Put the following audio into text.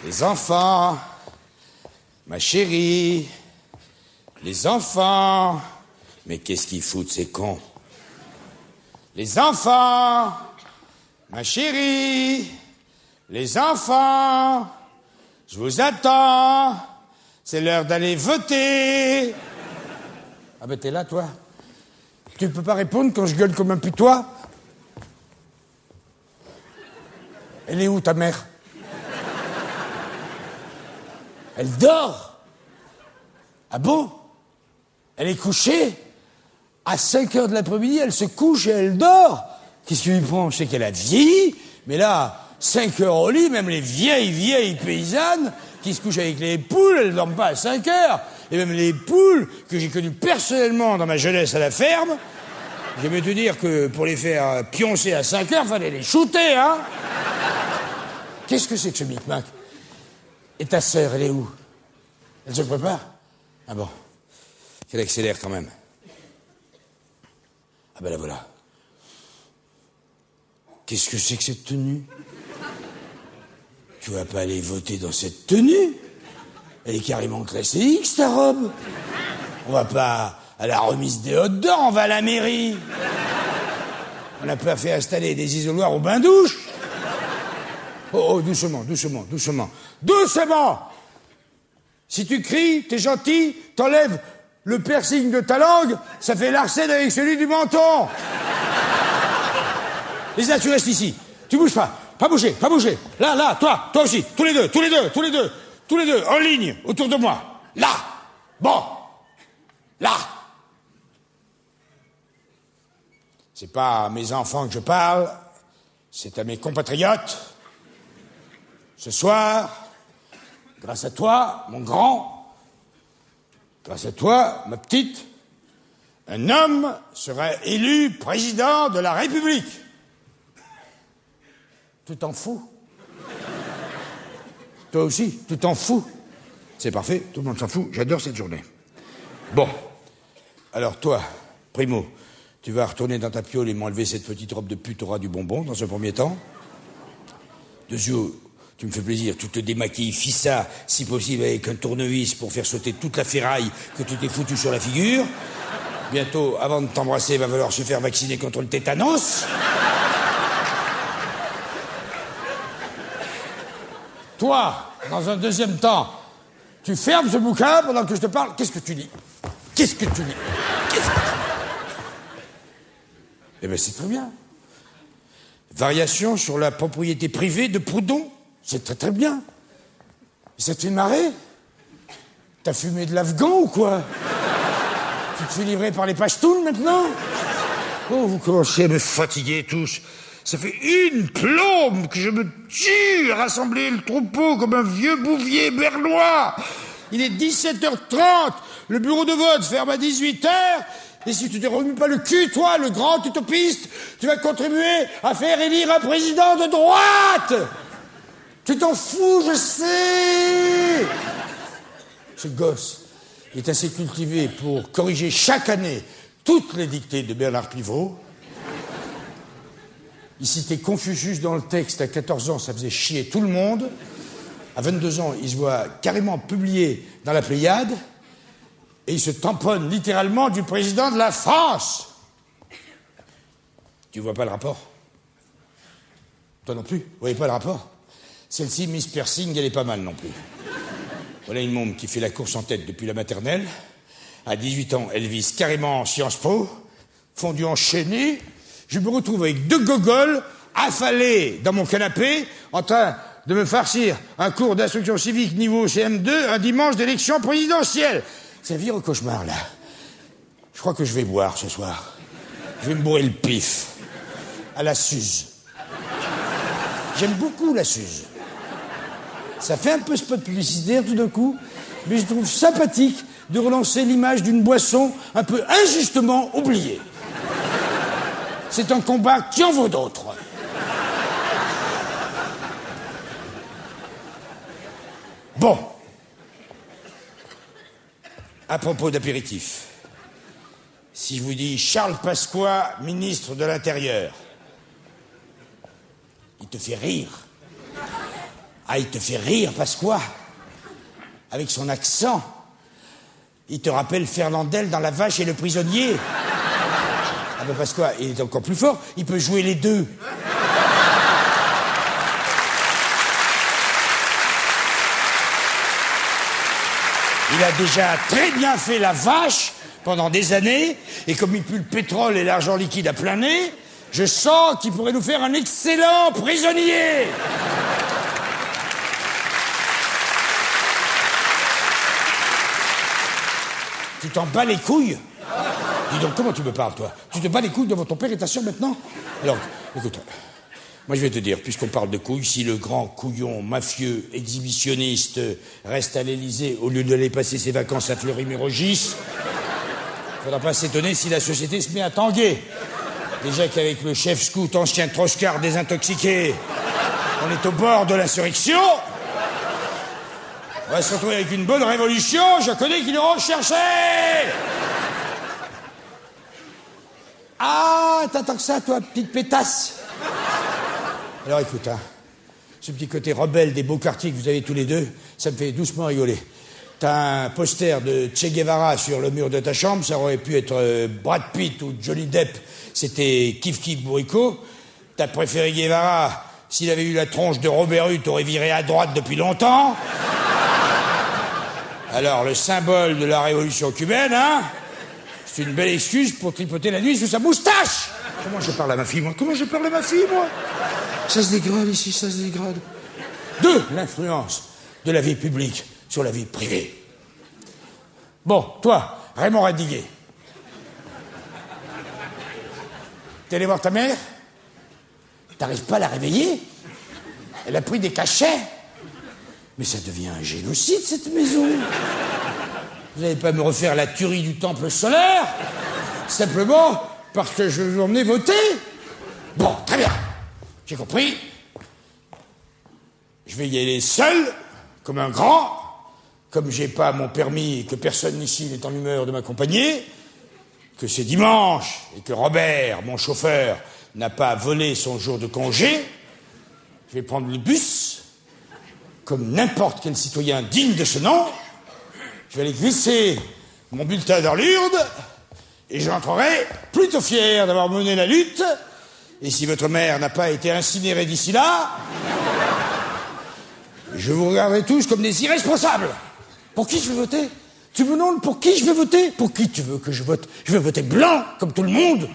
Les enfants, ma chérie, les enfants. Mais qu'est-ce qu'ils foutent, ces cons? Les enfants, ma chérie, les enfants, je vous attends, c'est l'heure d'aller voter. Ah ben t'es là, toi? Tu peux pas répondre quand je gueule comme un putois? Elle est où, ta mère? Elle dort? Ah bon? Elle est couchée? À 5h de l'après-midi, elle se couche et elle dort? Qu'est-ce qui lui prend? Je sais qu'elle a vieilli, mais là, 5h au lit, même les vieilles paysannes qui se couchent avec les poules, elles ne dorment pas à 5h. Et même les poules que j'ai connues personnellement dans ma jeunesse à la ferme, j'aimais te dire que pour les faire pioncer à 5h, fallait les shooter, hein? Qu'est-ce que c'est que ce micmac? Et ta sœur, elle est où? Elle se prépare? Ah bon, qu'elle accélère quand même. Ah ben la voilà. Qu'est-ce que c'est que cette tenue? Tu vas pas aller voter dans cette tenue? Elle est carrément classée X, ta robe. On va pas à la remise des hot d'or, on va à la mairie. On n'a pas fait installer des isoloirs au bain-douche. Oh, doucement. Si tu cries, t'es gentil, t'enlèves le piercing de ta langue, ça fait l'arsène avec celui du menton. Les tu restes ici. Tu bouges pas. Pas bouger. Là, toi aussi. Tous les deux, en ligne, autour de moi. Là. Bon. Là. C'est pas à mes enfants que je parle, c'est à mes compatriotes. Ce soir, grâce à toi, mon grand, grâce à toi, ma petite, un homme sera élu président de la République. Tu t'en fous? Toi aussi, tu t'en fous? C'est parfait, tout le monde s'en fout, j'adore cette journée. Bon, alors toi, Primo, tu vas retourner dans ta piole et m'enlever cette petite robe de pute au ras du bonbon, dans un premier temps. Deuxièmement, tu me fais plaisir, tu te démaquilles, fis ça, si possible avec un tournevis pour faire sauter toute la ferraille que tu t'es foutu sur la figure. Bientôt, avant de t'embrasser, va falloir se faire vacciner contre le tétanos. Toi, dans un deuxième temps, tu fermes ce bouquin pendant que je te parle. Qu'est-ce que tu dis? Eh bien, c'est très bien. Variation sur la propriété privée de Proudhon. C'est très très bien. Ça te fait marrer? T'as fumé de l'Afghan ou quoi? Tu te fais livrer par les Pashtuns maintenant? Oh, vous commencez à me fatiguer tous. Ça fait une plombe que je me tue à rassembler le troupeau comme un vieux bouvier bernois. Il est 17h30, le bureau de vote ferme à 18h, et si tu ne te remues pas le cul, toi, le grand utopiste, tu vas contribuer à faire élire un président de droite. Tu t'en fous, je sais. Ce gosse est assez cultivé pour corriger chaque année toutes les dictées de Bernard Pivot. Il citait Confucius dans le texte à 14 ans, ça faisait chier tout le monde. À 22 ans, il se voit carrément publié dans la Pléiade et il se tamponne littéralement du président de la France. Tu vois pas le rapport? Toi non plus, vous voyez pas le rapport? Celle-ci, Miss Piercing, elle est pas mal non plus. Voilà une môme qui fait la course en tête depuis la maternelle. À 18 ans, elle vise carrément en Sciences Po, fondue enchaînée. Je me retrouve avec deux gogoles affalés dans mon canapé, en train de me farcir un cours d'instruction civique niveau CM2 un dimanche d'élection présidentielle. Ça vire au cauchemar, là. Je crois que je vais boire ce soir. Je vais me bourrer le pif. À la Suze. J'aime beaucoup la Suze. Ça fait un peu spot publicitaire tout d'un coup, mais je trouve sympathique de relancer l'image d'une boisson un peu injustement oubliée. C'est un combat qui en vaut d'autres. Bon. À propos d'apéritif, si je vous dis Charles Pasqua, ministre de l'Intérieur, il te fait rire. Ah, il te fait rire, parce quoi? Avec son accent, il te rappelle Fernandel dans La Vache et le prisonnier. Ah ben parce quoi? Il est encore plus fort, il peut jouer les deux. Il a déjà très bien fait La Vache pendant des années, et comme il pue le pétrole et l'argent liquide à plein nez, je sens qu'il pourrait nous faire un excellent prisonnier. Tu t'en bats les couilles? Dis donc, comment tu me parles, toi? Tu te bats les couilles devant ton père et ta sœur maintenant? Alors, écoute, moi je vais te dire, puisqu'on parle de couilles, si le grand couillon mafieux exhibitionniste reste à l'Élysée au lieu d'aller passer ses vacances à Fleury-Mérogis, faudra pas s'étonner si la société se met à tanguer. Déjà qu'avec le chef scout ancien troscard désintoxiqué, on est au bord de l'insurrection. On va se retrouver avec une bonne révolution, je connais qui l'ont cherché. Ah, t'attends que ça, toi, petite pétasse. Alors écoute, hein, ce petit côté rebelle des beaux quartiers que vous avez tous les deux, ça me fait doucement rigoler. T'as un poster de Che Guevara sur le mur de ta chambre, ça aurait pu être Brad Pitt ou Johnny Depp, c'était Kif Kif Bourrico. T'as préféré Guevara, s'il avait eu la tronche de Robert Hue, t'aurais viré à droite depuis longtemps. Alors, le symbole de la révolution cubaine, hein, c'est une belle excuse pour tripoter la nuit sous sa moustache. Comment je parle à ma fille, moi? Comment je parle à ma fille, moi? Ça se dégrade ici, ça se dégrade. 2, l'influence de la vie publique sur la vie privée. Bon, toi, Raymond Radiguet. T'es allé voir ta mère? T'arrives pas à la réveiller? Elle a pris des cachets? Mais ça devient un génocide, cette maison. Vous n'allez pas me refaire la tuerie du temple solaire, simplement parce que je vais vous emmener voter? Bon, très bien. J'ai compris. Je vais y aller seul, comme un grand, comme j'ai pas mon permis et que personne ici n'est en humeur de m'accompagner, que c'est dimanche et que Robert, mon chauffeur, n'a pas volé son jour de congé. Je vais prendre le bus, comme n'importe quel citoyen digne de ce nom. Je vais aller glisser mon bulletin dans l'urne et j'entrerai plutôt fier d'avoir mené la lutte. Et si votre mère n'a pas été incinérée d'ici là, je vous regarderai tous comme des irresponsables. Pour qui je vais voter? Tu me demandes pour qui je vais voter? Pour qui tu veux que je vote? Je vais voter blanc, comme tout le monde.